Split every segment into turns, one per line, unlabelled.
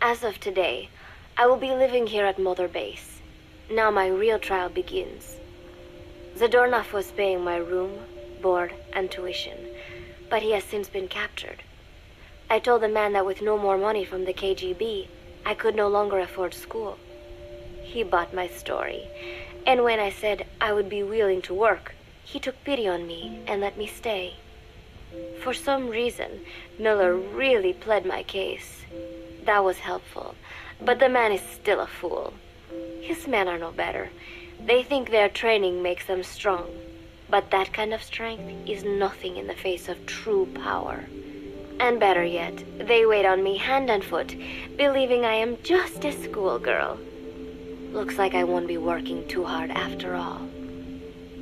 As of today, I will be living here at Mother Base. Now my real trial begins. Zadornov was paying my room, board, and tuition, but he has since been captured. I told the man that with no more money from the KGB, I could no longer afford school. He bought my story, and when I said I would be willing to work, he took pity on me and let me stay. For some reason, Miller really pled my case. That was helpful, but the man is still a fool. His men are no better. They think their training makes them strong, but that kind of strength is nothing in the face of true power. And better yet, they wait on me hand and foot, believing I am just a schoolgirl. Looks like I won't be working too hard after all.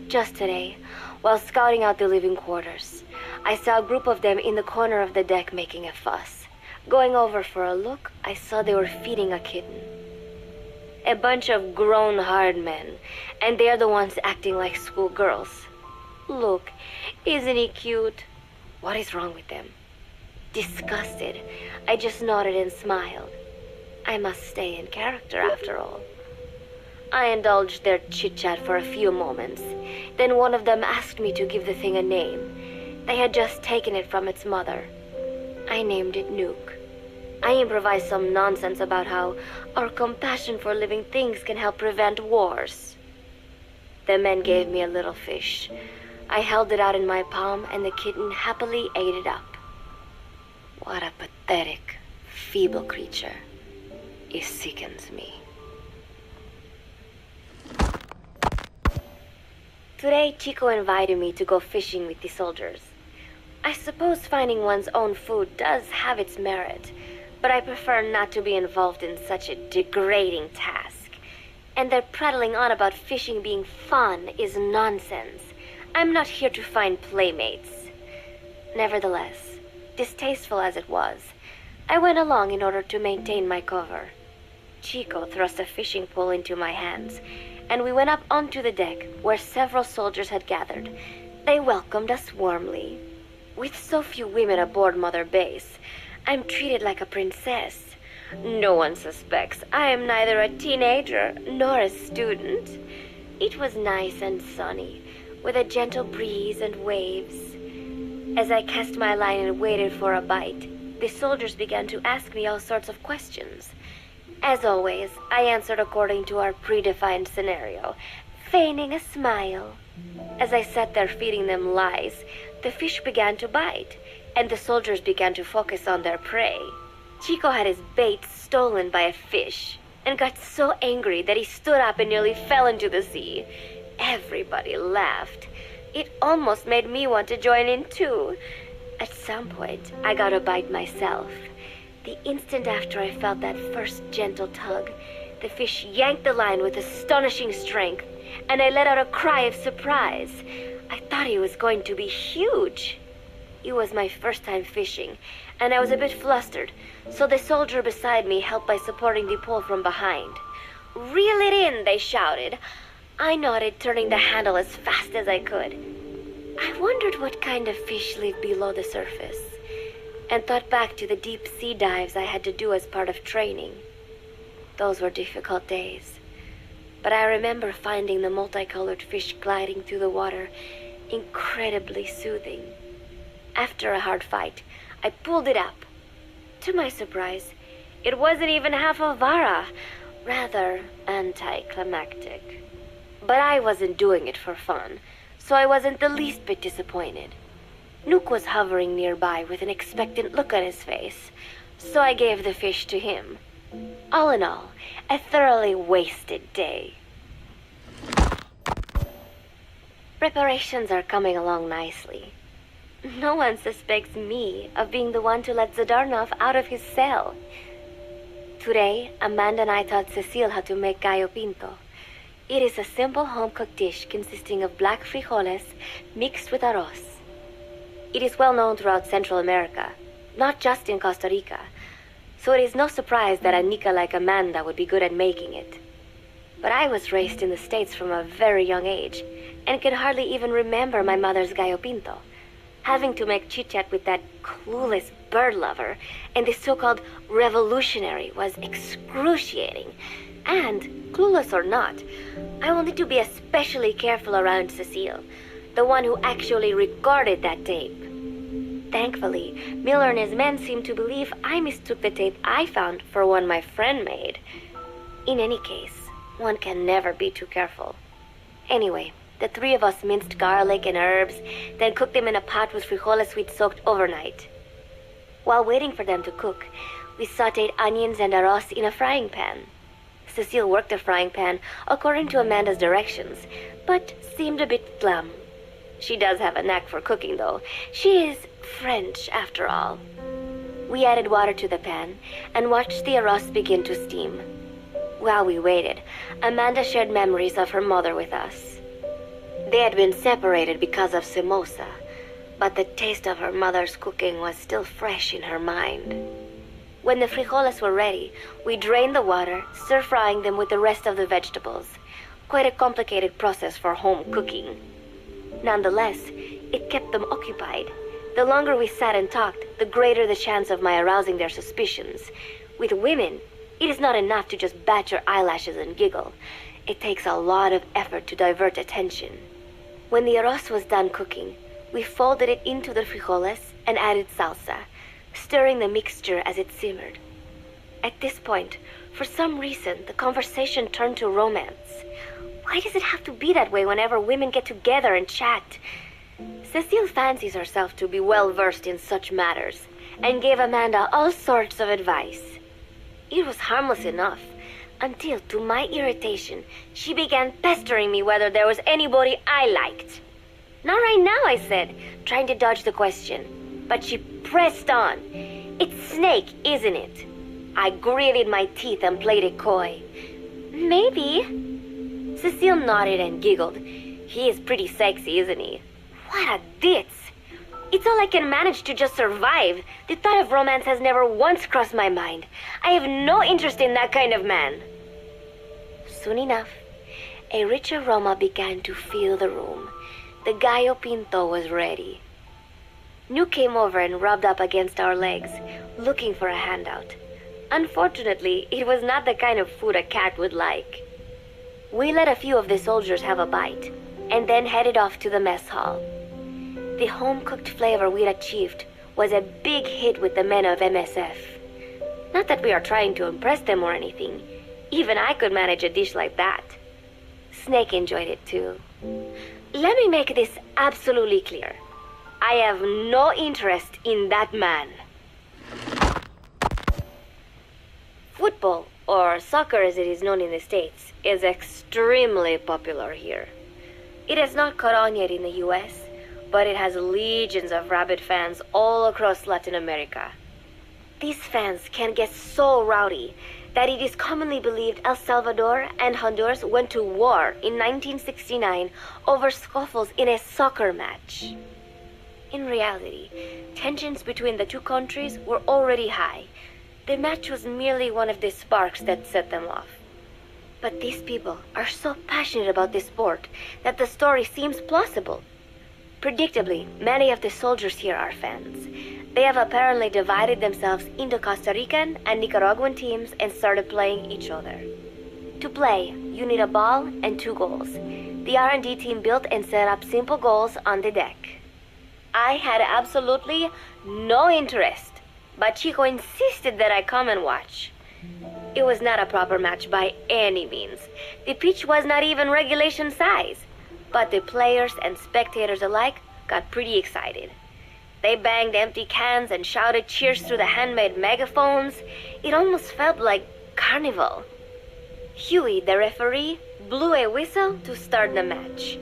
Just today, while scouting out the living quarters, I saw a group of them in the corner of the deck making a fuss. Going over for a look, I saw they were feeding a kitten. A bunch of grown hard men, and they're the ones acting like schoolgirls. Look, isn't he cute? What is wrong with them? Disgusted, I just nodded and smiled. I must stay in character after all. I indulged their chit-chat for a few moments. Then one of them asked me to give the thing a name. They had just taken it from its mother. I named it Nuke. I improvised some nonsense about how our compassion for living things can help prevent wars. The men gave me a little fish. I held it out in my palm and the kitten happily ate it up. What a pathetic, feeble creature. It sickens me. Today, Chico invited me to go fishing with the soldiers. I suppose finding one's own food does have its merit, but I prefer not to be involved in such a degrading task. And their prattling on about fishing being fun is nonsense. I'm not here to find playmates. Nevertheless, distasteful as it was, I went along in order to maintain my cover. Chico thrust a fishing pole into my hands, and we went up onto the deck where several soldiers had gathered. They welcomed us warmly. With so few women aboard Mother Base, I'm treated like a princess. No one suspects I am neither a teenager nor a student. It was nice and sunny, with a gentle breeze and waves. As I cast my line and waited for a bite, the soldiers began to ask me all sorts of questions. As always, I answered according to our predefined scenario, feigning a smile. As I sat there feeding them lies, the fish began to bite, and the soldiers began to focus on their prey. Chico had his bait stolen by a fish, and got so angry that he stood up and nearly fell into the sea. Everybody laughed. It almost made me want to join in too. At some point, I got a bite myself. The instant after I felt that first gentle tug, the fish yanked the line with astonishing strength, and I let out a cry of surprise. I thought he was going to be huge. It was my first time fishing, and I was a bit flustered, so the soldier beside me helped by supporting the pole from behind. "Reel it in," they shouted. I nodded, turning the handle as fast as I could. I wondered what kind of fish lived below the surface, and thought back to the deep sea dives I had to do as part of training. Those were difficult days, but I remember finding the multicolored fish gliding through the water incredibly soothing. After a hard fight, I pulled it up. To my surprise, it wasn't even half a vara, rather anticlimactic. But I wasn't doing it for fun, so I wasn't the least bit disappointed. Nuke was hovering nearby with an expectant look on his face, so I gave the fish to him. All in all, a thoroughly wasted day. Preparations are coming along nicely. No one suspects me of being the one to let Zadornov out of his cell. Today, Amanda and I taught Cecile how to make gallo pinto. It is a simple home-cooked dish consisting of black frijoles mixed with arroz. It is well known throughout Central America, not just in Costa Rica, so it is no surprise that a Nica like Amanda would be good at making it. But I was raised in the States from a very young age, and can hardly even remember my mother's gallo pinto. having to make chit-chat with that clueless bird lover and the so-called revolutionary was excruciating. And, clueless or not, I will need to be especially careful around Cecile, the one who actually recorded that tape. Thankfully, Miller and his men seemed to believe I mistook the tape I found for one my friend made. In any case, one can never be too careful. Anyway, the three of us minced garlic and herbs, then cooked them in a pot with frijoles we'd soaked overnight. While waiting for them to cook, we sautéed onions and arroz in a frying pan. Cecile worked the frying pan according to Amanda's directions, but seemed a bit glum. She does have a knack for cooking, though. She is French, after all. We added water to the pan and watched the arroz begin to steam. While we waited, Amanda shared memories of her mother with us. They had been separated because of Simosa, but the taste of her mother's cooking was still fresh in her mind. When the frijoles were ready, we drained the water, stir-frying them with the rest of the vegetables. Quite a complicated process for home cooking. Nonetheless, it kept them occupied. The longer we sat and talked, the greater the chance of my arousing their suspicions. With women, it is not enough to just bat your eyelashes and giggle. It takes a lot of effort to divert attention. When the arroz was done cooking, we folded it into the frijoles and added salsa, stirring the mixture as it simmered. At this point, for some reason, the conversation turned to romance. Why does it have to be that way whenever women get together and chat? Cecile fancies herself to be well-versed in such matters, and gave Amanda all sorts of advice. It was harmless enough, until, to my irritation, she began pestering me whether there was anybody I liked. Not right now, I said, trying to dodge the question. But she pressed on. It's Snake, isn't it? I gritted my teeth and played it coy. Maybe. Cecile nodded and giggled. He is pretty sexy, isn't he? What a ditz! It's all I can manage to just survive. The thought of romance has never once crossed my mind. I have no interest in that kind of man. Soon enough, a rich aroma began to fill the room. The gallo pinto was ready. New came over and rubbed up against our legs, looking for a handout. Unfortunately, it was not the kind of food a cat would like. We let a few of the soldiers have a bite, and then headed off to the mess hall. The home-cooked flavor we'd achieved was a big hit with the men of MSF. Not that we are trying to impress them or anything. Even I could manage a dish like that. Snake enjoyed it too. Let me make this absolutely clear. I have no interest in that man. Football, or soccer as it is known in the States, is extremely popular here. It has not caught on yet in the US, but it has legions of rabid fans all across Latin America. These fans can get so rowdy that it is commonly believed El Salvador and Honduras went to war in 1969 over scuffles in a soccer match. In reality, tensions between the two countries were already high. The match was merely one of the sparks that set them off. But these people are so passionate about this sport that the story seems plausible. Predictably, many of the soldiers here are fans. They have apparently divided themselves into Costa Rican and Nicaraguan teams and started playing each other. To play, you need a ball and 2 goals. The R&D team built and set up simple goals on the deck. I had absolutely no interest, but Chico insisted that I come and watch. It was not a proper match by any means. The pitch was not even regulation size, but the players and spectators alike got pretty excited. They banged empty cans and shouted cheers through the handmade megaphones. It almost felt like carnival. Huey, the referee, blew a whistle to start the match.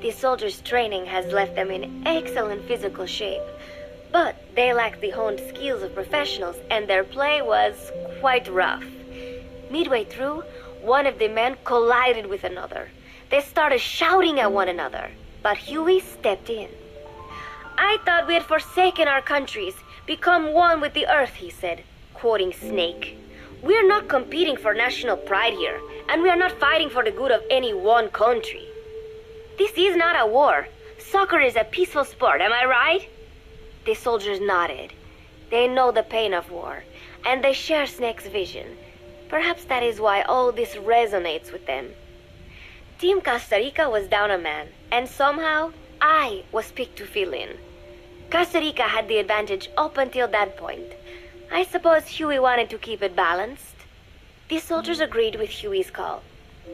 The soldiers' training has left them in excellent physical shape, but they lacked the honed skills of professionals and their play was quite rough. Midway through, one of the men collided with another. They started shouting at one another, but Huey stepped in. I thought we had forsaken our countries, become one with the earth, he said, quoting Snake. We are not competing for national pride here, and we are not fighting for the good of any one country. This is not a war. Soccer is a peaceful sport, am I right? The soldiers nodded. They know the pain of war, and they share Snake's vision. Perhaps that is why all this resonates with them. Team Costa Rica was down a man, and somehow I was picked to fill in. Costa Rica had the advantage up until that point. I suppose Huey wanted to keep it balanced. The soldiers agreed with Huey's call.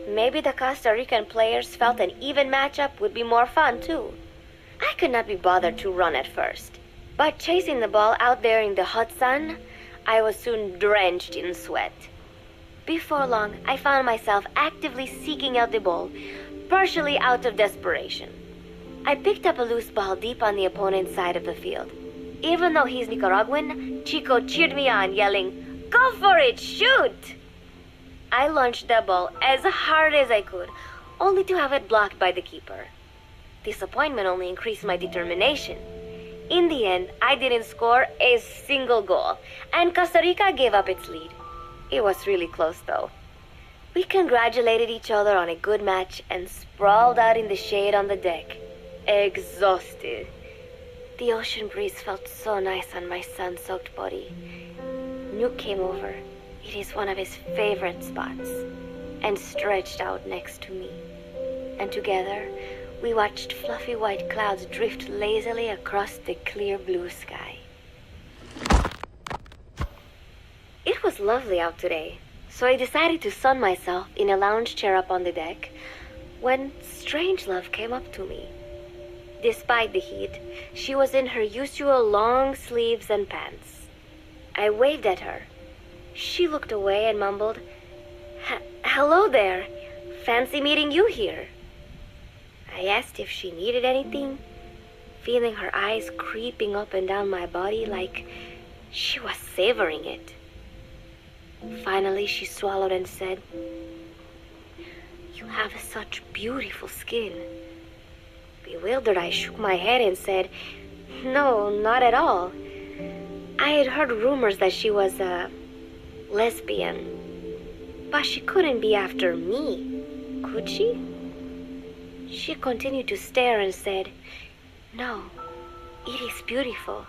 Maybe the Costa Rican players felt an even matchup would be more fun too. I could not be bothered to run at first, but chasing the ball out there in the hot sun, I was soon drenched in sweat. Before long, I found myself actively seeking out the ball, partially out of desperation. I picked up a loose ball deep on the opponent's side of the field. Even though he's Nicaraguan, Chico cheered me on, yelling, "Go for it, shoot!" I launched the ball as hard as I could, only to have it blocked by the keeper. Disappointment only increased my determination. In the end, I didn't score a single goal, and Costa Rica gave up its lead. It was really close, though. We congratulated each other on a good match and sprawled out in the shade on the deck, exhausted. The ocean breeze felt so nice on my sun-soaked body. Nuke came over. It is one of his favorite spots, and stretched out next to me. And together, we watched fluffy white clouds drift lazily across the clear blue sky. It was lovely out today, so I decided to sun myself in a lounge chair up on the deck when Strangelove came up to me. Despite the heat, she was in her usual long sleeves and pants. I waved at her. She looked away and mumbled, "Hello there. Fancy meeting you here." I asked if she needed anything, feeling her eyes creeping up and down my body like she was savoring it. Finally, she swallowed and said, "You have such beautiful skin." Bewildered, I shook my head and said, "No, not at all. I had heard rumors that she was a lesbian, but she couldn't be after me, could she?" She continued to stare and said, "No, it is beautiful,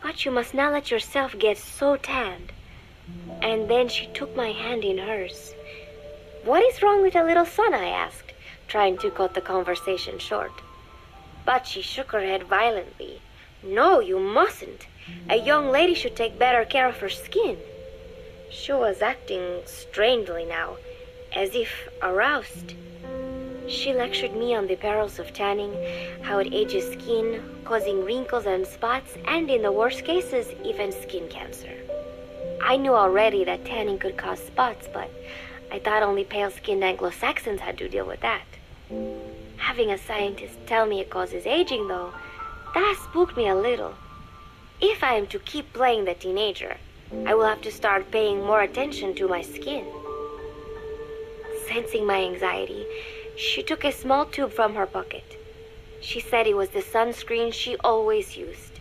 but you must not let yourself get so tanned." And then she took my hand in hers. "What is wrong with a little sun?" I asked, trying to cut the conversation short. But she shook her head violently. "No, you mustn't. A young lady should take better care of her skin." She was acting strangely now, as if aroused. She lectured me on the perils of tanning, how it ages skin, causing wrinkles and spots, and in the worst cases, even skin cancer. I knew already that tanning could cause spots, but I thought only pale-skinned Anglo-Saxons had to deal with that. Having a scientist tell me it causes aging, though, that spooked me a little. If I am to keep playing the teenager, I will have to start paying more attention to my skin. Sensing my anxiety, she took a small tube from her pocket. She said it was the sunscreen she always used.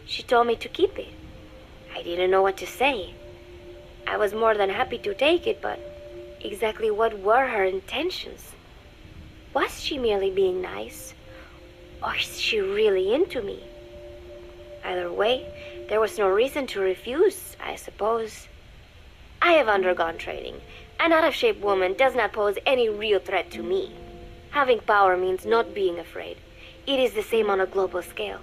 She told me to keep it. I didn't know what to say. I was more than happy to take it, but exactly what were her intentions? Was she merely being nice? Or is she really into me? Either way, there was no reason to refuse, I suppose. I have undergone training. An out-of-shape woman does not pose any real threat to me. Having power means not being afraid. It is the same on a global scale.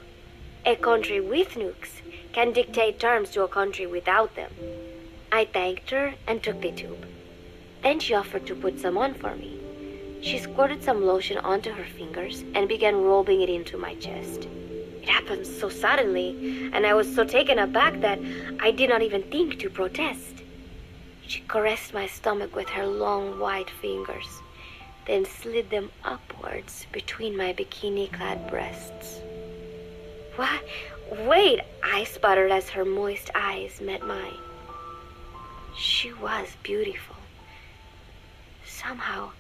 A country with nukes can dictate terms to a country without them. I thanked her and took the tube. Then she offered to put some on for me. She squirted some lotion onto her fingers and began rolling it into my chest. It happened so suddenly, and I was so taken aback that I did not even think to protest. She caressed my stomach with her long white fingers, then slid them upwards between my bikini-clad breasts. "What? Wait," I sputtered as her moist eyes met mine. She was beautiful. Somehow,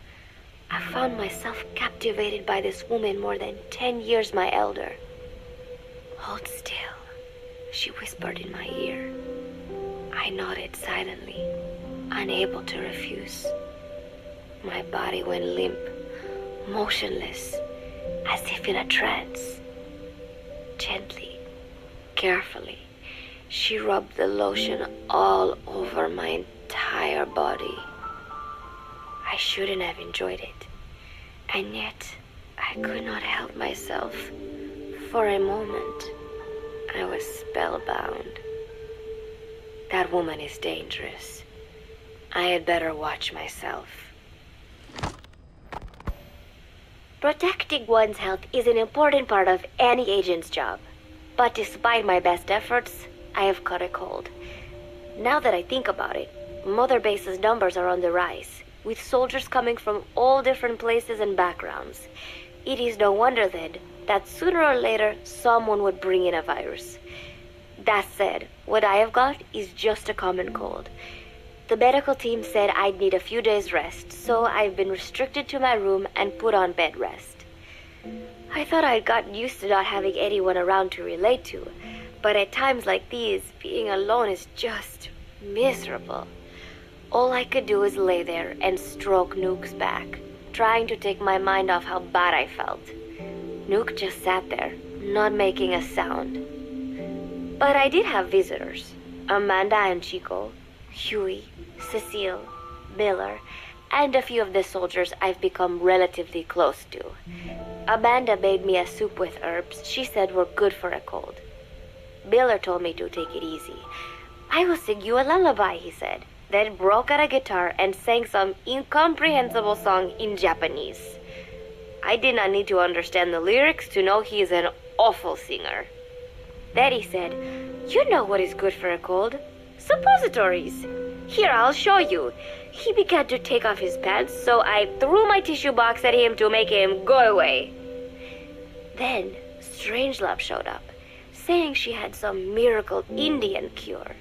I found myself captivated by this woman more than 10 years my elder. "Hold still," she whispered in my ear. I nodded silently, unable to refuse. My body went limp, motionless, as if in a trance. Gently, carefully, she rubbed the lotion all over my entire body. I shouldn't have enjoyed it, and yet I could not help myself. For a moment, I was spellbound. That woman is dangerous. I had better watch myself. Protecting one's health is an important part of any agent's job. But despite my best efforts, I have caught a cold. Now that I think about it, Mother Base's numbers are on the rise, with soldiers coming from all different places and backgrounds. It is no wonder then that sooner or later someone would bring in a virus. That said, what I have got is just a common cold. The medical team said I'd need a few days rest, so I've been restricted to my room and put on bed rest. I thought I'd gotten used to not having anyone around to relate to, but at times like these, being alone is just miserable. All I could do was lay there and stroke Nook's back, trying to take my mind off how bad I felt. Nook just sat there, not making a sound. But I did have visitors. Amanda and Chico, Huey, Cecile, Miller, and a few of the soldiers I've become relatively close to. Amanda made me a soup with herbs she said were good for a cold. Miller told me to take it easy. I will sing you a lullaby, he said, then broke out a guitar and sang some incomprehensible song in Japanese. I did not need to understand the lyrics to know he is an awful singer. Then he said, "You know what is good for a cold? Suppositories. Here, I'll show you." He began to take off his pants, so I threw my tissue box at him to make him go away. Then Strangelove showed up, saying she had some miracle Indian cure.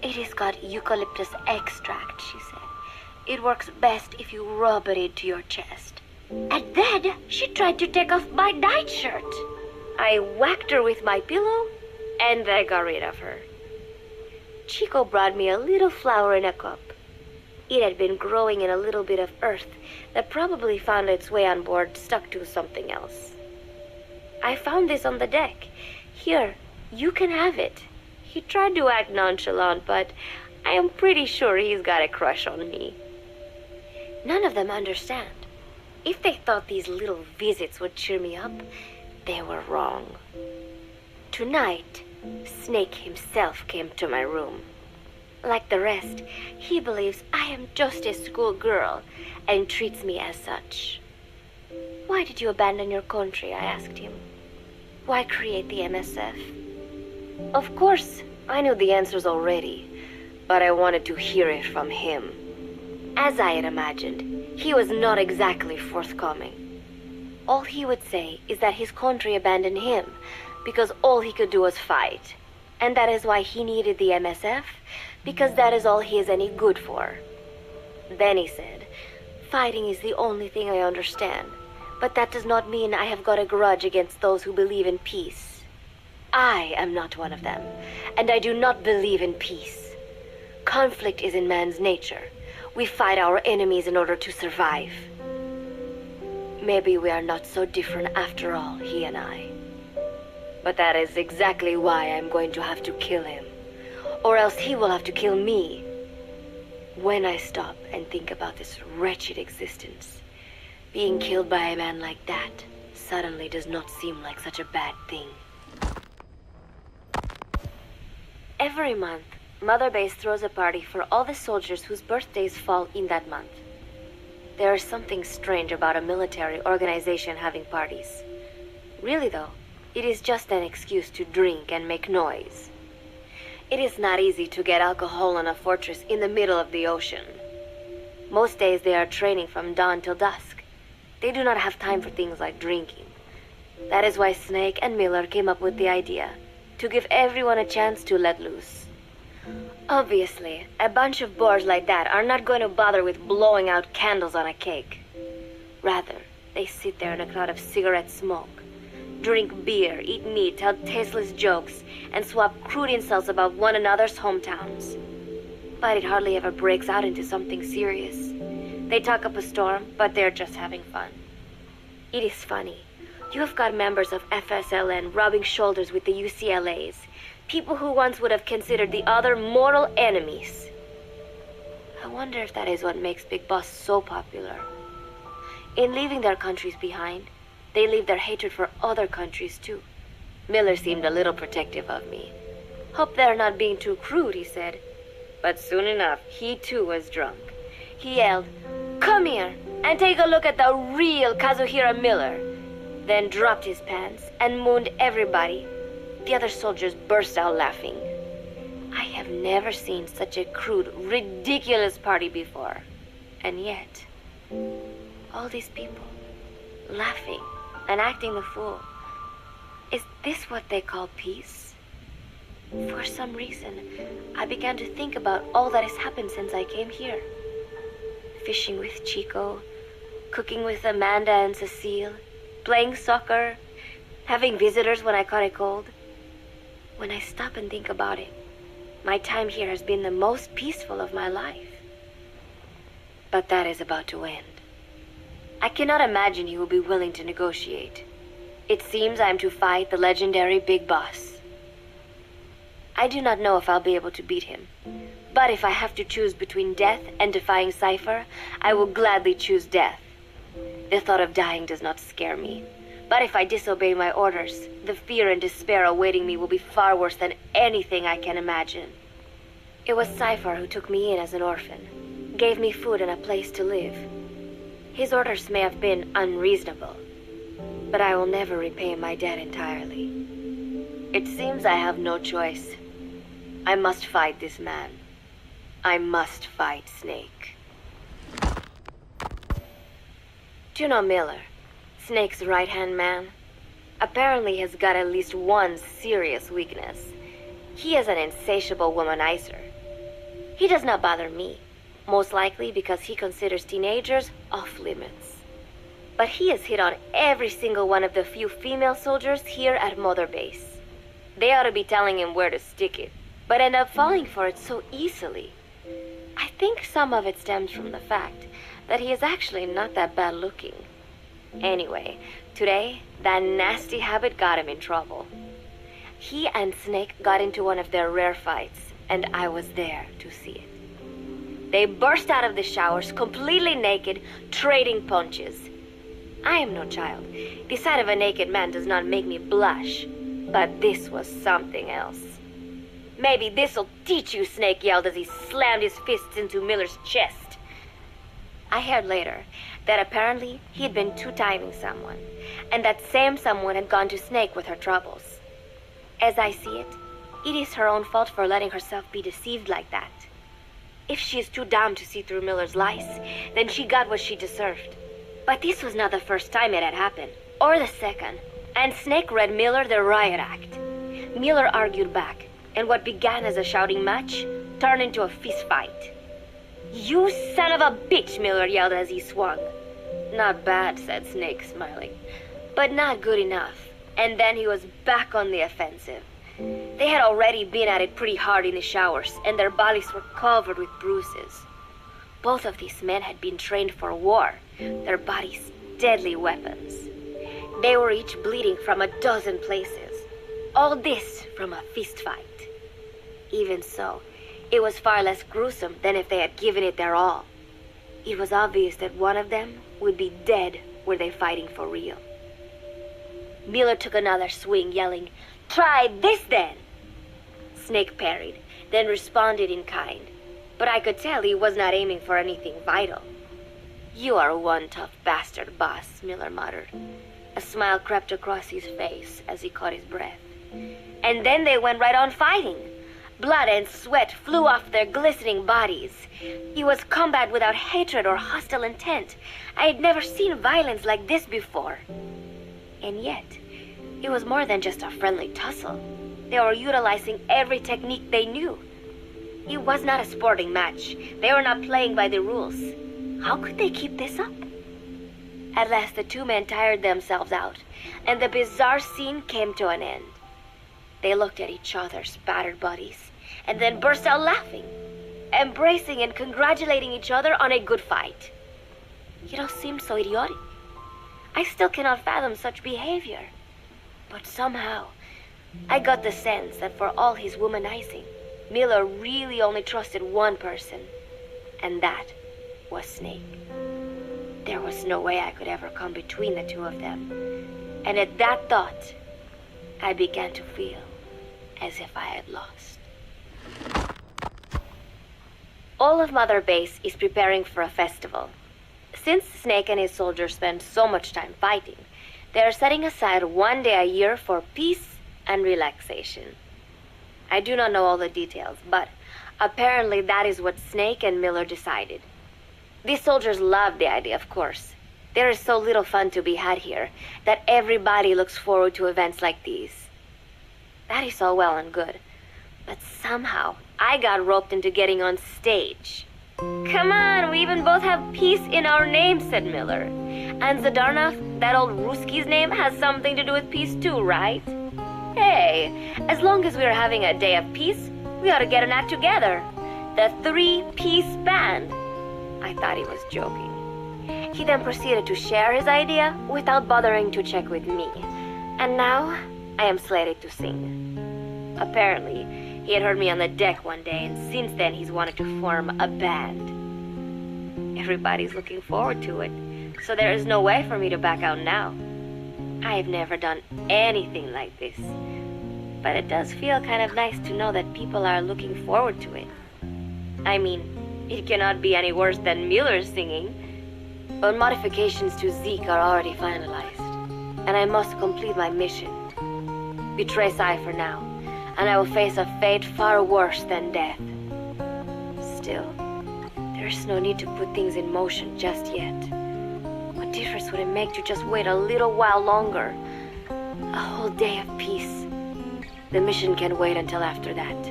"It has got eucalyptus extract," she said. "It works best if you rub it into your chest." And then she tried to take off my nightshirt. I whacked her with my pillow, and I got rid of her. Chico brought me a little flower in a cup. It had been growing in a little bit of earth that probably found its way on board, stuck to something else. "I found this on the deck. Here, you can have it." He tried to act nonchalant, but I am pretty sure he's got a crush on me. None of them understand. If they thought these little visits would cheer me up, they were wrong. Tonight, Snake himself came to my room. Like the rest, he believes I am just a schoolgirl and treats me as such. "Why did you abandon your country?" I asked him. "Why create the MSF?" Of course, I knew the answers already, but I wanted to hear it from him. As I had imagined, he was not exactly forthcoming. All he would say is that his country abandoned him because all he could do was fight, and that is why he needed the MSF, because that is all he is any good for. Then he said, "Fighting is the only thing I understand, but that does not mean I have got a grudge against those who believe in peace. I am not one of them, and I do not believe in peace. Conflict is in man's nature. We fight our enemies in order to survive. Maybe we are not so different after all, he and I. But that is exactly why I'm going to have to kill him, or else he will have to kill me. When I stop and think about this wretched existence, being killed by a man like that suddenly does not seem like such a bad thing." Every month, Mother Base throws a party for all the soldiers whose birthdays fall in that month. There is something strange about a military organization having parties. Really though, it is just an excuse to drink and make noise. It is not easy to get alcohol on a fortress in the middle of the ocean. Most days they are training from dawn till dusk. They do not have time for things like drinking. That is why Snake and Miller came up with the idea, to give everyone a chance to let loose. Obviously, a bunch of bores like that are not going to bother with blowing out candles on a cake. Rather, they sit there in a cloud of cigarette smoke, drink beer, eat meat, tell tasteless jokes, and swap crude insults about one another's hometowns. But it hardly ever breaks out into something serious. They talk up a storm, but they're just having fun. It is funny. You have got members of FSLN rubbing shoulders with the UCLAs, people who once would have considered the other mortal enemies. I wonder if that is what makes Big Boss so popular. In leaving their countries behind, they leave their hatred for other countries too. Miller seemed a little protective of me. Hope they're not being too crude, he said. But soon enough, he too was drunk. He yelled, "Come here and take a look at the real Kazuhira Miller," then dropped his pants and mooned everybody. The other soldiers burst out laughing. I have never seen such a crude, ridiculous party before. And yet, all these people, laughing and acting the fool. Is this what they call peace? For some reason, I began to think about all that has happened since I came here. Fishing with Chico, cooking with Amanda and Cecile, playing soccer, having visitors when I caught a cold. When I stop and think about it, my time here has been the most peaceful of my life. But that is about to end. I cannot imagine he will be willing to negotiate. It seems I am to fight the legendary Big Boss. I do not know if I'll be able to beat him. But if I have to choose between death and defying Cypher, I will gladly choose death. The thought of dying does not scare me. But if I disobey my orders, the fear and despair awaiting me will be far worse than anything I can imagine. It was Cypher who took me in as an orphan, gave me food and a place to live. His orders may have been unreasonable, but I will never repay my debt entirely. It seems I have no choice. I must fight this man. I must fight Snake. Do you know Miller, Snake's right-hand man? Apparently has got at least one serious weakness. He is an insatiable womanizer. He does not bother me, most likely because he considers teenagers off-limits. But he has hit on every single one of the few female soldiers here at Mother Base. They ought to be telling him where to stick it, but end up falling for it so easily. I think some of it stems from the fact that he is actually not that bad looking. Anyway, today, that nasty habit got him in trouble. He and Snake got into one of their rare fights, and I was there to see it. They burst out of the showers, completely naked, trading punches. I am no child. The sight of a naked man does not make me blush, but this was something else. "Maybe this'll teach you," Snake yelled as he slammed his fists into Miller's chest. I heard later that apparently he'd been two-timing someone, and that same someone had gone to Snake with her troubles. As I see it, it is her own fault for letting herself be deceived like that. If she is too dumb to see through Miller's lies, then she got what she deserved. But this was not the first time it had happened, or the second, and Snake read Miller the riot act. Miller argued back, and what began as a shouting match turned into a fist fight. "You son of a bitch," Miller yelled as he swung. "Not bad," said Snake, smiling, "but not good enough." And then he was back on the offensive. They had already been at it pretty hard in the showers, and their bodies were covered with bruises. Both of these men had been trained for war, their bodies deadly weapons. They were each bleeding from a dozen places. All this from a fist fight. Even so, it was far less gruesome than if they had given it their all. It was obvious that one of them would be dead were they fighting for real. Miller took another swing, yelling, "Try this then!" Snake parried, then responded in kind, but I could tell he was not aiming for anything vital. "You are one tough bastard, boss," Miller muttered. A smile crept across his face as he caught his breath. And then they went right on fighting. Blood and sweat flew off their glistening bodies. It was combat without hatred or hostile intent. I had never seen violence like this before. And yet, it was more than just a friendly tussle. They were utilizing every technique they knew. It was not a sporting match. They were not playing by the rules. How could they keep this up? At last the two men tired themselves out, and the bizarre scene came to an end. They looked at each other's battered bodies, and then burst out laughing, embracing and congratulating each other on a good fight. It all seemed so idiotic. I still cannot fathom such behavior. But somehow, I got the sense that for all his womanizing, Miller really only trusted one person, and that was Snake. There was no way I could ever come between the two of them, and at that thought, I began to feel as if I had lost. All of Mother Base is preparing for a festival. Since Snake and his soldiers spend so much time fighting, they are setting aside one day a year for peace and relaxation. I do not know all the details, but apparently that is what Snake and Miller decided. These soldiers love the idea, of course. There is so little fun to be had here that everybody looks forward to events like these. That is all well and good, but somehow I got roped into getting on stage. Come on, we even both have peace in our name, said Miller. And Zdarnov, that old Ruski's name, has something to do with peace too, right? Hey, as long as we're having a day of peace, we ought to get an act together. The Three-Piece Band. I thought he was joking. He then proceeded to share his idea without bothering to check with me. And now, I am slated to sing. Apparently, he had heard me on the deck one day, and since then he's wanted to form a band. Everybody's looking forward to it, so there is no way for me to back out now. I have never done anything like this, but it does feel kind of nice to know that people are looking forward to it. I mean, it cannot be any worse than Miller's singing, but modifications to Zeke are already finalized, and I must complete my mission. Betray Cypher now, and I will face a fate far worse than death. Still, there's no need to put things in motion just yet. What difference would it make to just wait a little while longer? A whole day of peace. The mission can wait until after that.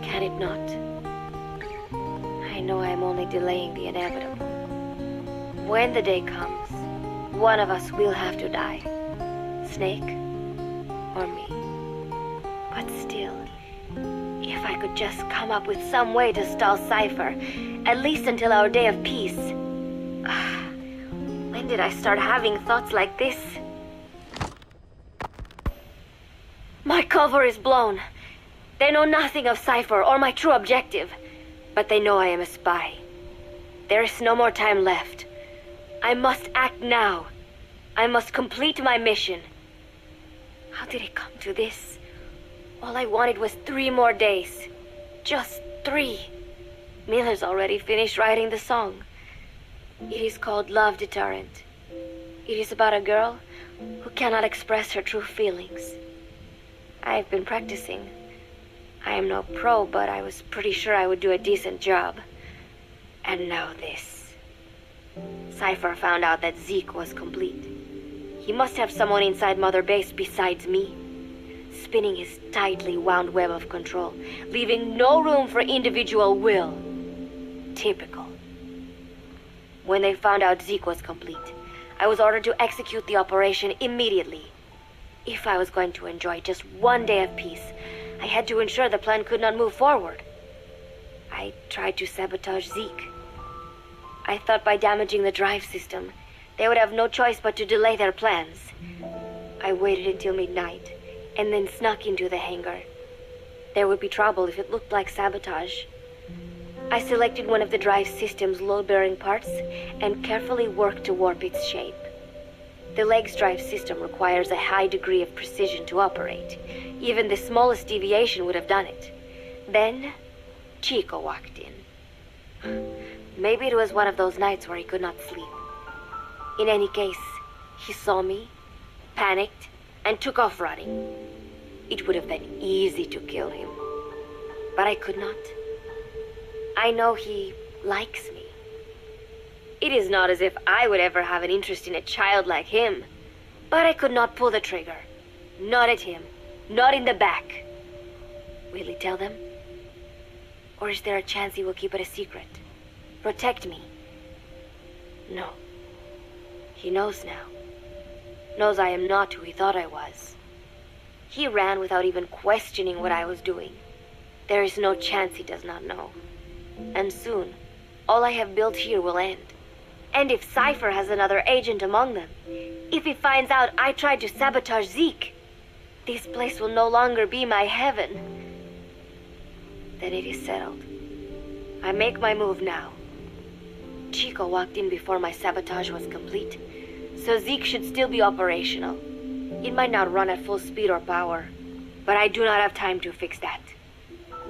Can it not? I know I am only delaying the inevitable. When the day comes, one of us will have to die. Snake or me. But still, if I could just come up with some way to stall Cypher, at least until our day of peace. When did I start having thoughts like this? My cover is blown. They know nothing of Cypher or my true objective, but they know I am a spy. There is no more time left. I must act now. I must complete my mission. How did it come to this? All I wanted was 3 more days. Just 3. Miller's already finished writing the song. It is called Love Deterrent. It is about a girl who cannot express her true feelings. I have been practicing. I am no pro, but I was pretty sure I would do a decent job. And now this. Cypher found out that Zeke was complete. He must have someone inside Mother Base besides me, spinning his tightly wound web of control, leaving no room for individual will. Typical. When they found out Zeke was complete, I was ordered to execute the operation immediately. If I was going to enjoy just one day of peace, I had to ensure the plan could not move forward. I tried to sabotage Zeke. I thought by damaging the drive system, they would have no choice but to delay their plans. I waited until midnight, and then snuck into the hangar. There would be trouble if it looked like sabotage. I selected one of the drive system's load-bearing parts and carefully worked to warp its shape. The leg's drive system requires a high degree of precision to operate. Even the smallest deviation would have done it. Then, Chico walked in. Maybe it was one of those nights where he could not sleep. In any case, he saw me, panicked, and took off running. It would have been easy to kill him, but I could not. I know he likes me. It is not as if I would ever have an interest in a child like him, but I could not pull the trigger. Not at him, not in the back. Will he tell them? Or is there a chance he will keep it a secret? Protect me? No. He knows now. Knows I am not who he thought I was. He ran without even questioning what I was doing. There is no chance he does not know. And soon, all I have built here will end. And if Cypher has another agent among them, if he finds out I tried to sabotage Zeke, this place will no longer be my heaven. Then it is settled. I make my move now. Chico walked in before my sabotage was complete, so Zeke should still be operational. It might not run at full speed or power, but I do not have time to fix that.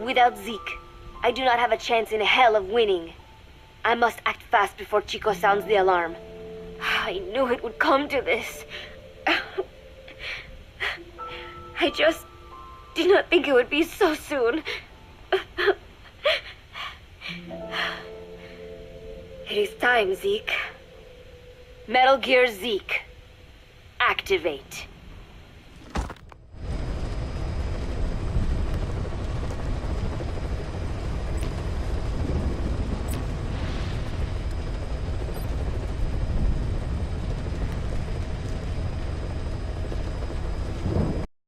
Without Zeke, I do not have a chance in hell of winning. I must act fast before Chico sounds the alarm. I knew it would come to this. I just did not think it would be so soon. It is time, Zeke. Metal Gear Zeke. Activate.